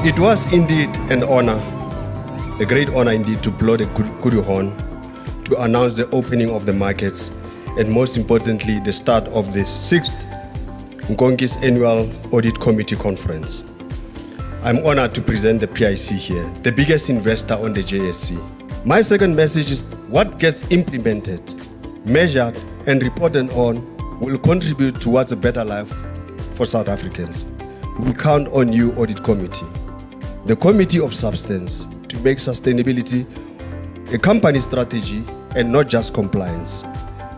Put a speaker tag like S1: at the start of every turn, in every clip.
S1: It was indeed an honor, a great honor indeed, to blow the Kudu horn, to announce the opening of the markets, and most importantly, the start of this 6th Nkonki's Annual Audit Committee Conference. I'm honored to present the PIC here, the biggest investor on the JSE. My second message is what gets implemented, measured, and reported on will contribute towards a better life for South Africans. We count on you, Audit Committee, the committee of substance, to make sustainability a company strategy and not just compliance.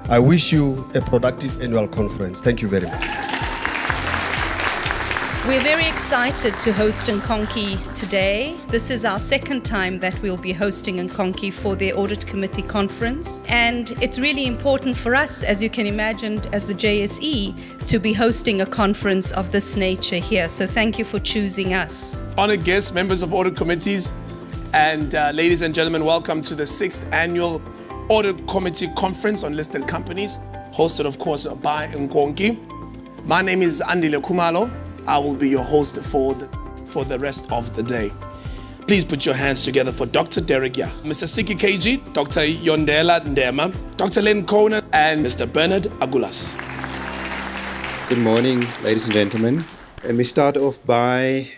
S1: I wish you a productive annual conference. Thank you very much.
S2: We're very excited to host Nkonki today. This is our second time that we'll be hosting Nkonki for the Audit Committee Conference. And it's really important for us, as you can imagine, as the JSE, to be hosting a conference of this nature here. So thank you for choosing us.
S3: Honored guests, members of audit committees, and ladies and gentlemen, welcome to the 6th Annual Audit Committee Conference on Listed Companies, hosted, of course, by Nkonki. My name is Andile Khumalo. I will be your host for the rest of the day. Please put your hands together for Dr. Derek Yah, Mr. Siki KG, Dr. Yondela Ndema, Dr. Len Kona, and Mr. Bernard Agulas.
S4: Good morning, ladies and gentlemen. Let me start off by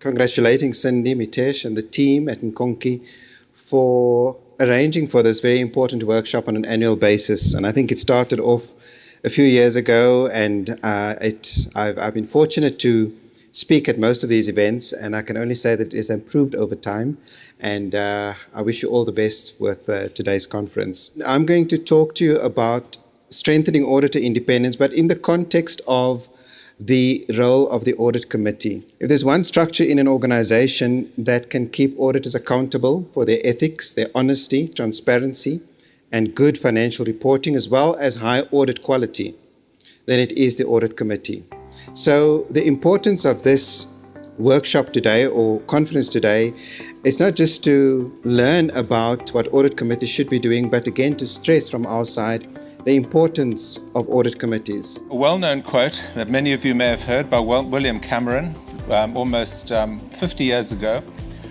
S4: congratulating Cindy, Mitesh, and the team at Nkonki for arranging for this very important workshop on an annual basis. And I think it started off a few years ago, and I've been fortunate to speak at most of these events, and I can only say that it has improved over time, and I wish you all the best with today's conference. I'm going to talk to you about strengthening auditor independence, but in the context of the role of the Audit Committee. If there's one structure in an organization that can keep auditors accountable for their ethics, their honesty, transparency, and good financial reporting, as well as high audit quality, then it is the Audit Committee. So the importance of this workshop today or conference today is not just to learn about what Audit Committees should be doing, but again to stress from our side the importance of audit committees.
S5: A well-known quote that many of you may have heard by William Cameron almost 50 years ago,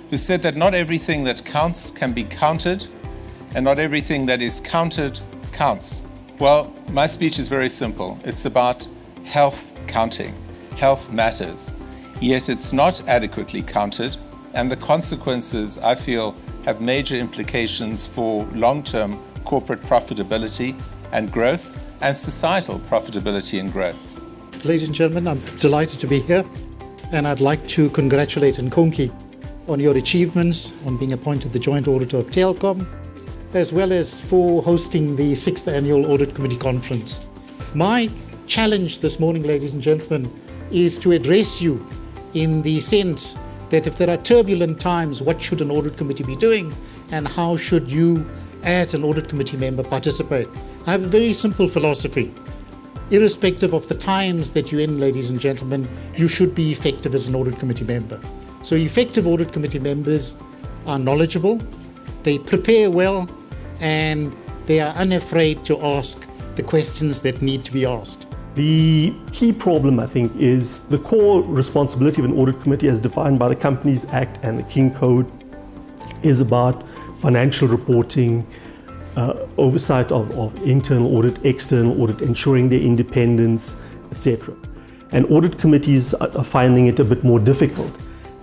S5: who said that not everything that counts can be counted, and not everything that is counted counts. Well, my speech is very simple. It's about health counting. Health matters. Yet it's not adequately counted, and the consequences, I feel, have major implications for long-term corporate profitability and growth, and societal profitability and growth.
S6: Ladies and gentlemen, I'm delighted to be here, and I'd like to congratulate Nkonki on your achievements, on being appointed the Joint Auditor of Telkom, as well as for hosting the 6th Annual Audit Committee Conference. My challenge this morning, ladies and gentlemen, is to address you in the sense that if there are turbulent times, what should an audit committee be doing, and how should you, as an audit committee member, participate? I have a very simple philosophy. Irrespective of the times that you're in, ladies and gentlemen, you should be effective as an audit committee member. So effective audit committee members are knowledgeable, they prepare well, and they are unafraid to ask the questions that need to be asked.
S7: The key problem, I think, is the core responsibility of an audit committee as defined by the Companies Act and the King Code is about financial reporting, oversight of internal audit, external audit, ensuring their independence, etc. And audit committees are finding it a bit more difficult.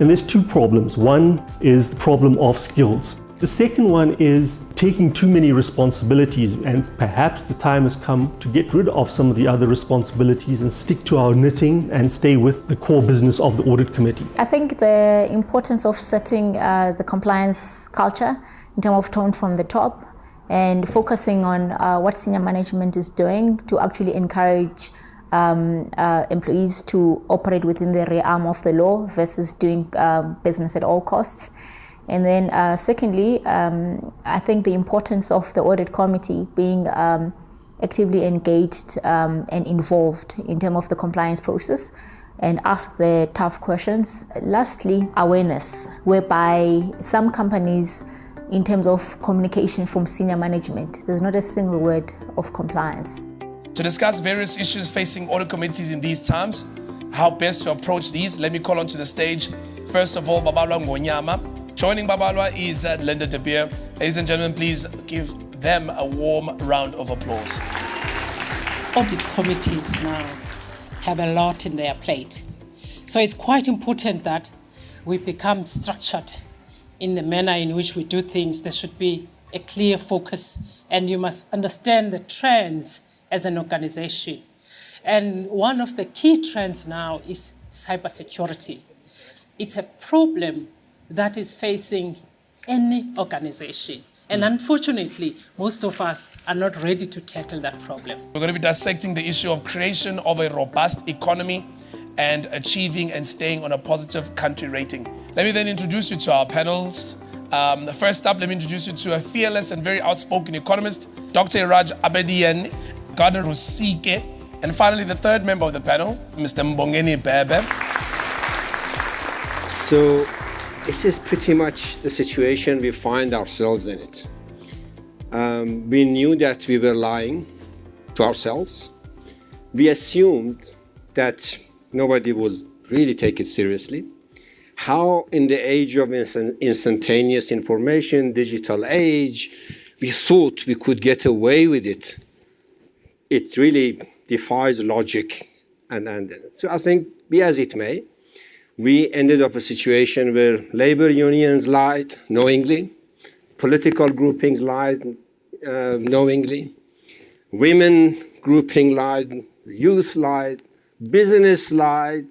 S7: And there's two problems. One is the problem of skills. The second one is taking too many responsibilities, and perhaps the time has come to get rid of some of the other responsibilities and stick to our knitting and stay with the core business of the audit committee.
S8: I think the importance of setting the compliance culture in terms of tone from the top and focusing on what senior management is doing to actually encourage employees to operate within the realm of the law versus doing business at all costs. And then secondly, I think the importance of the audit committee being actively engaged and involved in terms of the compliance process and ask the tough questions. Lastly, awareness, whereby some companies, in terms of communication from senior management, there's not a single word of compliance.
S3: To discuss various issues facing audit committees in these times, how best to approach these, let me call onto the stage First of all, Babalwa Ngonyama. Joining Babalwa is Linda De Beer. Ladies and gentlemen, please give them a warm round of applause.
S9: Audit committees now have a lot in their plate. So it's quite important that we become structured in the manner in which we do things. There should be a clear focus, and you must understand the trends as an organization. And one of the key trends now is cybersecurity. It's a problem that is facing any organization. And unfortunately, most of us are not ready to tackle that problem.
S3: We're going to be dissecting the issue of creation of a robust economy and achieving and staying on a positive country rating. Let me then introduce you to our panels. First up, let me introduce you to a fearless and very outspoken economist, Dr. Raj Abedian, Gardner Rusike, and finally the third member of the panel, Mr. Mbongeni Bebe.
S10: So this is pretty much the situation we find ourselves in it. We knew that we were lying to ourselves. We assumed that nobody would really take it seriously. How in the age of instantaneous information, digital age, we thought we could get away with it. It really defies logic. And so I think, be as it may, we ended up a situation where labor unions lied knowingly, political groupings lied knowingly, women grouping lied, youth lied, business lied,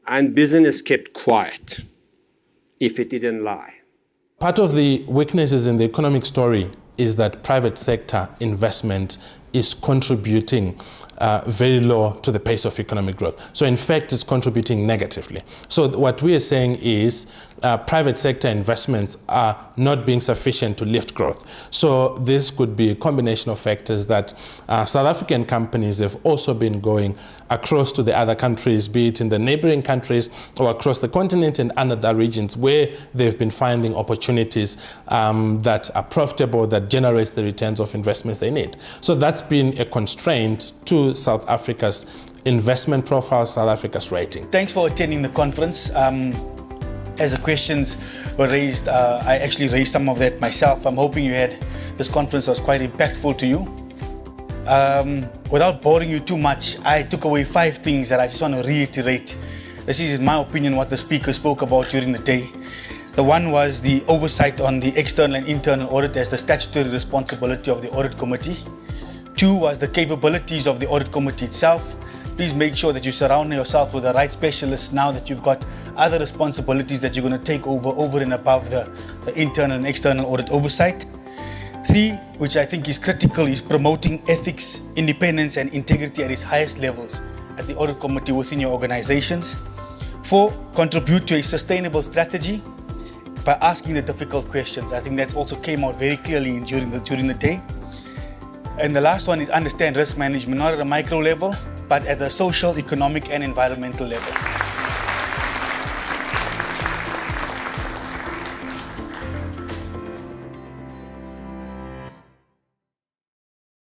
S10: and business kept quiet if it didn't lie.
S11: Part of the weaknesses in the economic story is that private sector investment is contributing very low to the pace of economic growth. So in fact, it's contributing negatively. So what we are saying is private sector investments are not being sufficient to lift growth. So this could be a combination of factors that South African companies have also been going across to the other countries, be it in the neighboring countries or across the continent and other regions where they've been finding opportunities that are profitable, that generates the returns of investments they need. So that's been a constraint to South Africa's investment profile, South Africa's rating.
S12: Thanks for attending the conference. As the questions were raised, I actually raised some of that myself. I'm hoping this conference was quite impactful to you. Without boring you too much, I took away 5 things that I just want to reiterate. This is, in my opinion, what the speaker spoke about during the day. The one was the oversight on the external and internal audit as the statutory responsibility of the Audit Committee. 2 was the capabilities of the Audit Committee itself. Please make sure that you surround yourself with the right specialists now that you've got other responsibilities that you're going to take over and above the internal and external audit oversight. 3, which I think is critical, is promoting ethics, independence and integrity at its highest levels at the Audit Committee within your organizations. 4, contribute to a sustainable strategy by asking the difficult questions. I think that also came out very clearly during the day. And the last one is understand risk management, not at a micro level, but at a social, economic and environmental level.